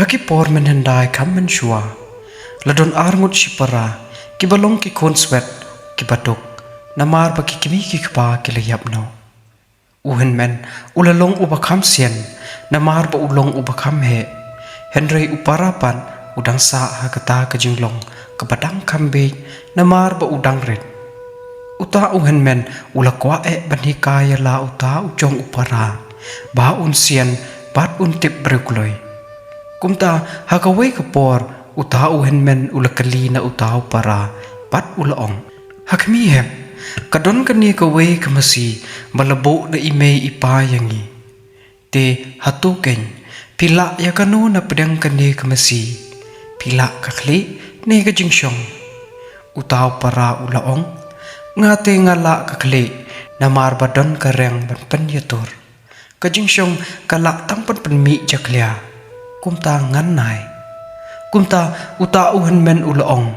haki por men hendai kam men shua ladon arngut shipara ki balong ki kon swet ki batuk namar ba ki kimi ki kpa ki layap no uhen men ulalong ubakam sien namar ba ulong ubakam he henrei uparapan udang sa hakata ka jinglong ka badang kambe namar ba udang red uta uhen men ulakwa e banhi kaya la uta ujong upara ba un sien bat un tip brekuloi kumta hakawai ka por uta uhen men ulakali na uta upara bat ulaong hakmi hem kadon kani kawai kamasi malabo na imei ipa yangi te hatu ken pila ya kanu na pedang kani kamasi pila kakli ne ka jingshong uta upara ulaong ngate ngala kakli namar badon kareng ban penyatur ka jingshong kala tangpan penmi jaklia kumta nganai kumta uta uhen men ulaong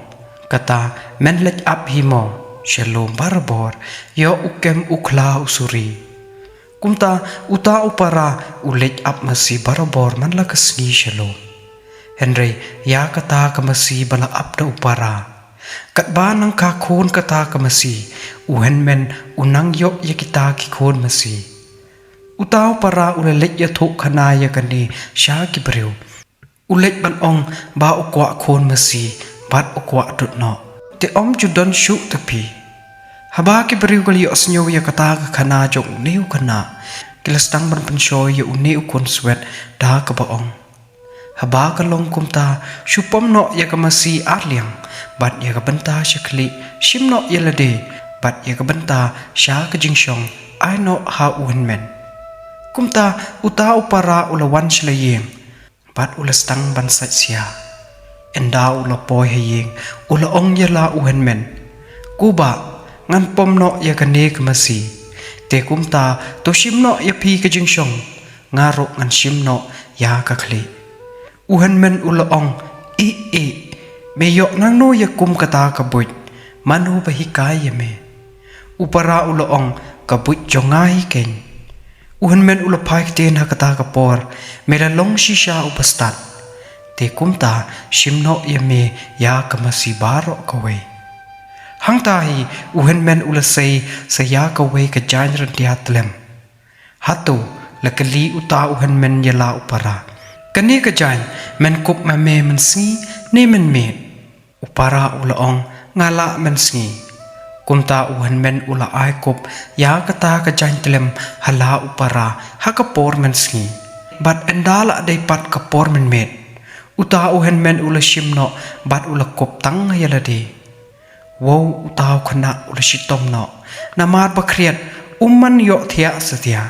kata men lech up himo shalom barabor yo ukem ukla usuri kumta uta upara ulech up masi barabor man la kasni shalom henry ya kata kamasi bala up da upara kat ba nang ka khon kata kamasi uhen men unang yo yakita ki khon masi uta upara ulech ya thok khana ya kani sha ki breu ulech ban ong ba ukwa khon masi bat ukwa tut no te om judon shu tapi haba ki beriu kali osnyo ya kata ka khana jong neu kana kilastang ban penshoy ya uneu kon swet da ka baong haba ka long kumta shupom no ya ka masi arliang bat ya ka banta shakli shim no ya lade bat ya ka banta sha ka jingshong I know how uhen men kumta uta upara ulawan shlayeng bat ulastang ban sat sia enda ula poy hayeng ula ong ya la uhen men kuba ngan pom no ya kane kamasi te kumta to shim no ya phi ka jingshong ngaro ngan shim no ya ka khli uhen men ula ong e me yo nang no ya kum kata ka buj manu ba hi kai ya me upara ula ong ka buj jongai ken uhen men ula phai ten hakata ka por mera long shisha upastat te kumta shimno yame ya kamasi baro kawe hangta hi uhen men ula say saya kawe ka jain rantia tlem hatu lakali uta uhen men yala upara kani ka jain men kup mame men sngi ne men me upara ula ong ngala men sngi kumta uhen men ula ai kup ya kata ka jain tlem hala upara hakapor men sngi bat endala dai pat kapor men met uta uhen men ula shimno bat ula kop tang yalade wow uta khana ula shitom no namar bakriat umman yo thia satia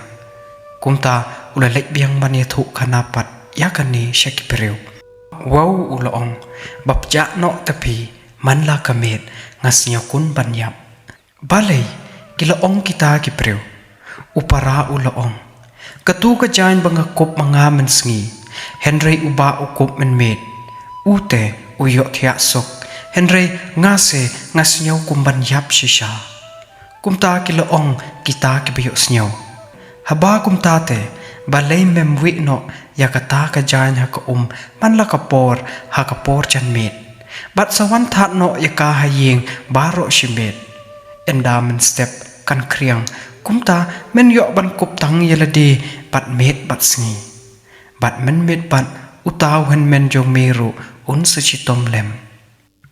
kumta ula lek biang man ya thu khana pat ya kani shakipreu wow ula ong bapja no tapi man la kamet ngasnya kun banyap balai kila ong kita kipreu upara ula ong katu ka jain bangakop mga mensngi henry uba ukup men med ute uyo thia sok henry ngase ngasnyaw kumban yap shisha kumta kila ong kita kibiyo snyaw haba kumta te balay memwi no yakata ka jain ha ka man la kapor ha kapor chan med bat sawan that no yaka hayeng baro shimet endamen step kan kriang kumta men yo ban kup tang yelade bat med bat sngi bat men met bat utaw hen men jong meru un sachitom lem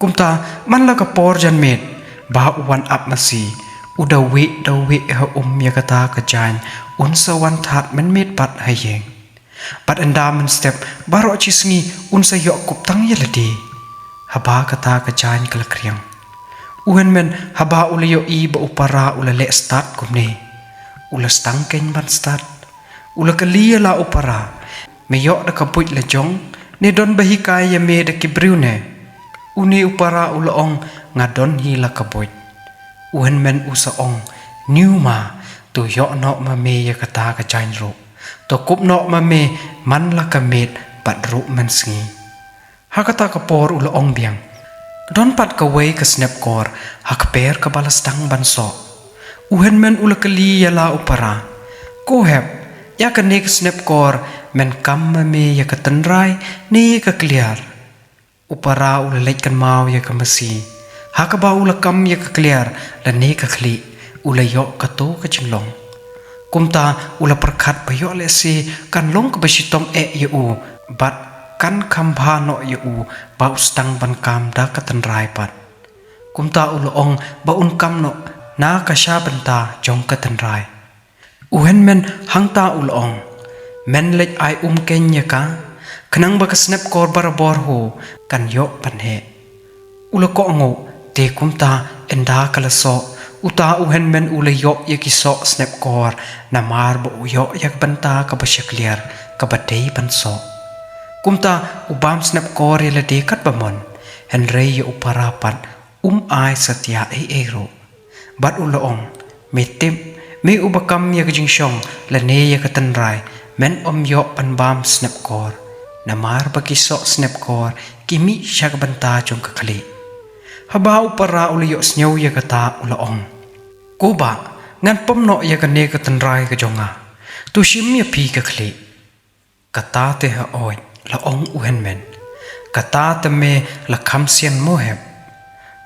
kumta man la ka por jan met ba wan up masi udawi dawi ha yakata ka jan un sawan that men met bat hayeng bat endamen step baro chisngi un sa yo kup tang yelade haba kata ka jan kal kriang uhen men haba ulayo I ba upara ulale start kumne ula stangken ban start ula kalia la upara meyo da kapuj la jong ne don bahikay ya me da kibriu ne uni upara ula ong ngadon hi la kapuj uhen men usa ong new ma tu yo no ma me ya kata ka jain ro to kup no ma me man la kamet bat ro man sngi hakata ka por ula ong biang don pat ka way ka snap kor hakper ka balastang banso uhen men ula kali ya la upara ko hep ya ka nek snap kor men kam me ya ka tanrai ni ka clear upara ula lek kan mau ya ka masi ha ka ba ula kam ya ka clear la ne ka khli ula yo ka to ka jinglong kumta ula perkhat bayo le si kan long ka basitom ya u bat kan kambha no ya u ba ustang ban kam da ka tanrai pat kumta ula ong ba un kam no na ka sha banta jong ka tanrai uhen men hangta ula ong men lek ai kenya ka khnang ba ka snap kor barabor ho kan yo pan he ula ko ngo te kumta enda kala so uta uhen men ula yo ye ki so snap kor na mar bo yo yak banta ka ba clear ka ba dei ban so kumta ubam snap kor ye la de kat ba mon hen rei ye upara pan ai satya ro bat ula ong me tim me ubakam ye ka jing shong la ne ye ka tan rai men yo pan bam snap kor na mar ba ki so snap kor kimi shak banta jong ka khali haba upara ula yo sneu ye ka ta ula ong ko ba ngan pom no ye ka ne ka tan rai ka jonga tu shim ye phi ka khali kata te ha oi la ong uhen men kata te me la kham sian mo heb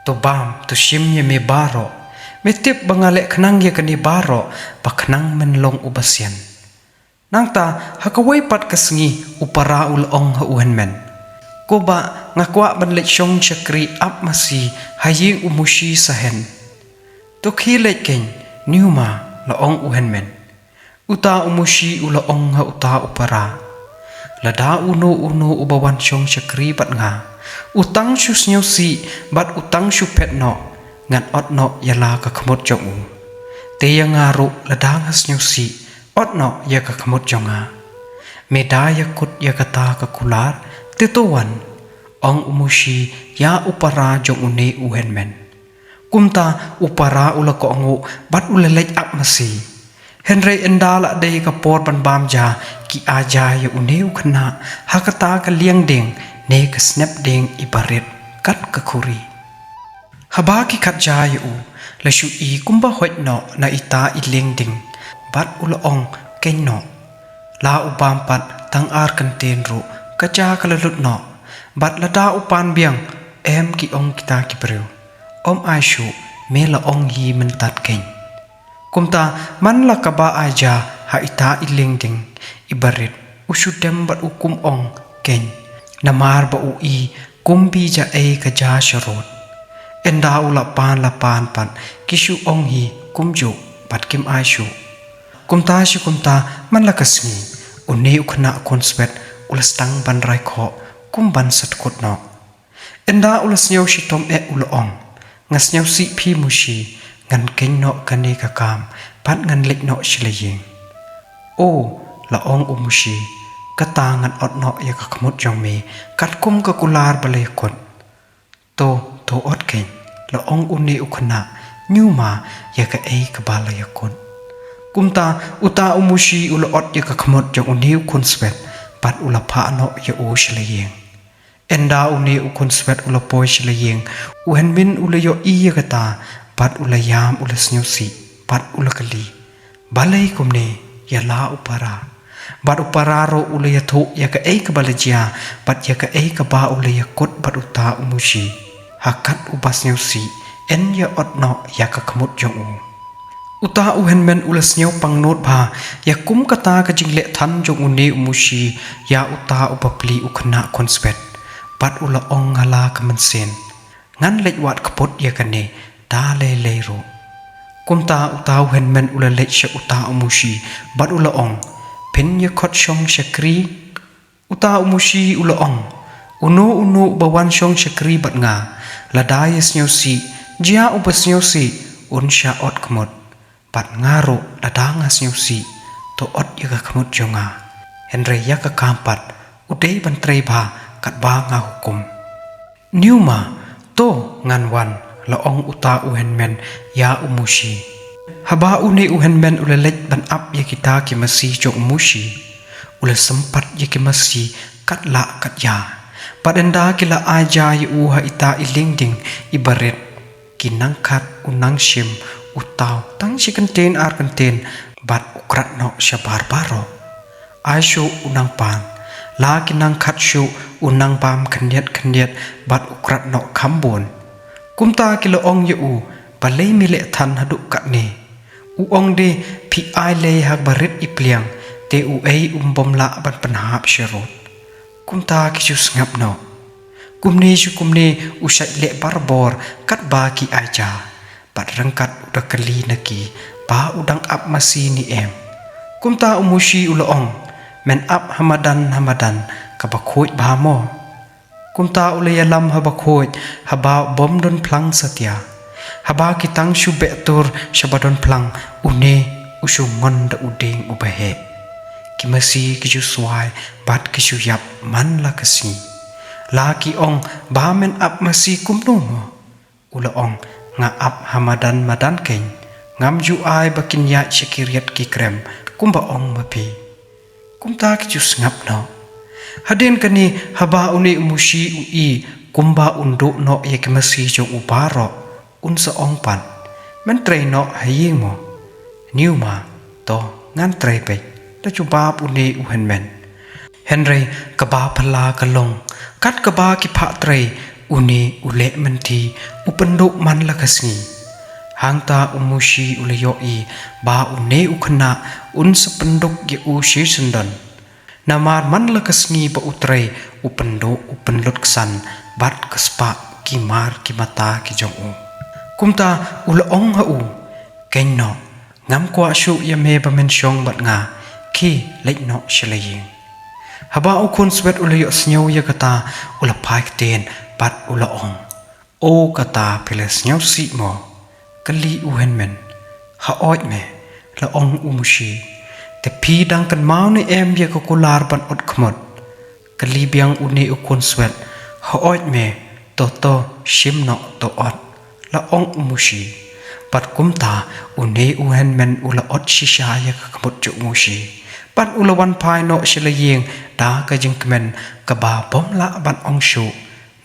to bam to shim ye me baro me tip bangale khnang ye kani baro pa khnang men long ubasian nang ta hakawai pat kasngi upara ul ong ha uhen men ko ba ngakwa ban le chong chakri ap masi hayi umushi sahen to khi le ken niuma la ong uhen men uta umushi ula ong ha uta upara la da uno ubawan chong chakri bat nga utang shu sneu si bat utang shu pet no ngan ot no yala ka khmot jong u te yang ru la dang has sneu si ot no ya ka khmot jonga meda ya kut ya kata ka kular te to wan ong umushi ya upara jong une uhen men kumta upara ula ko ngu bat ula lek ap masi henry endala de ka por ban bam ja ki aja ya uneu khna hakata ka liang ding ne ka snap ding ibaret kat ka khuri haba ki khat ja yu la shu I kumba hoi no na ita I liang ding bat ula ong ken no la ubam pat tang ar kan ten ru ka ja ka lut no bat la da upan biang em ki ong kita ki breu om ai shu me la ong hi men tat ken kumta man la ka ba aja ha ita I liang ding ibaret ushu dem bat ukum ong ken namar ba I kumbi ja ka ja sharot enda ula pan la pan pan kishu ong hi kumju bat kim ai shu kumta man la kasmi une ukhna kon swet ula stang ban rai kho kum ban sat kot no enda ula sneu shi tom ula ong ngas nyau si phi mushi ngan ken no kane ka kam pat ngan lek no shileyeng o la ong umushi kata ngan ot no ya ka khmut jong me kat kum ka kular bale kon to ot ken la ong une ukhna nyuma ya ka ka bala ya kon kumta uta umushi ula ot ya ka khmut jong une kon swet pat ula pha no ya o shileyeng enda une ukon swet ula poi shileyeng uhen min ula yo ya kata pat ula yam ula sneu si pat ula kali balai kumne ya la upara bat upara ro ula ya thu ya ka ka balajia pat ya ka ka ba ula ya kot bat uta umushi hakat ubas sneu si en ya ot no ya ka khmut jong uta uhen men ula sneu pangnot ba ya kum kata ka jingle than jong une umushi ya uta upapli ukhna kon swet pat ula ong hala kaman sen ngan lek wat kapot ya kane ta le ro kumta uta uhen men ula lek sha uta umushi bat ula ong pen ya khot shong shakri uta umushi ula ong uno bawan shong shakri bat nga la dai sneu si jia upasneu si un sha ot kmot pat ngaro la danga sneu si to ot ya ka kmot jonga henry ya ka kampat udei ban trei ba kat ba nga hukum niuma to ngan wan la ong uta uhen men ya umushi haba une uhen men ula lek ban ap ya kita ki masi jo umushi ula sempat ya ki masi kat la kat ya padenda kila aja ya uha ita iling ding ibaret kinang khat unang shim utaw tang si kanten ar kanten bat ukrat no syabar baro Aishu unang pan laki nang khatshu unang pam khanyat bat ukrat no khambon kumta kilo ong ye u balei mile than hadu katne u ong de phi ai le hak barit ipliang te u ei bomla ban panhap sherot kumta kichu ngap no kumne usai le barbor kat ba ki aja bat rangkat udakali naki ba udang ap masini em kumta umushi uloong men ap hamadan kabakhoi bhamo kumta ulayalam habakhoi haba bomdon plang satya haba kitang shu betur shabadon plang une usungon da udeng ubahe kimasi kiju swai bat kiju yap man la kasi laki ong bamen ap masi kumno ula ong nga ap hamadan madan keng ngam ju ai bakin ya shakiriat ki krem kumba ong mapi kumta kiju ngap no hadin kani haba uni umushi ui kumba undo no ye kimasi jo ubaro unsa ong pan men trei no haying mo niu ma to ngan trei pe ta chu ba uni uhen men henry kaba phala kalong kat kaba ki pha trei uni ule menti upendo man lakasni hangta umushi uleyo I ba une ukhna un sependuk ge u shi sundan namar man lakasni ba utrei upendo upenlut ksan bat kaspa ki mar ki mata ki jong u kumta ulaong ha u kenno ngam kwa shu yame ba men shong bat nga ki leino shalayin haba ukun swet uleyo snyo ya kata ula paik ten bat ulaong o kata piles nyaw si mo kali uhen men ha oit me la ong umushi te pi dang kan mau ni em ye ko kular ban ot khmot kali biang uni ukun swet ha oit me to shim no to ot la ong umushi pat kumta uni uhen men ula ot shisha ye ka khmot chu umushi pat ula wan pai no shilayeng da ka jing kmen ka ba bom la ban ong shu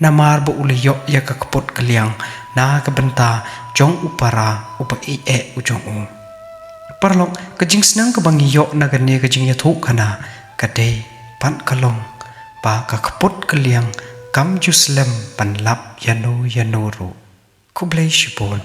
namar bo ula yo ye ka khpot kaliang na ka benta jong upara upa e ujong u parlong kajing snang ka bangi yo na gane kajing ya thu khana kade pan kalong ba ka khpot kaliang kam juslem pan lap yanu ru kublai shibol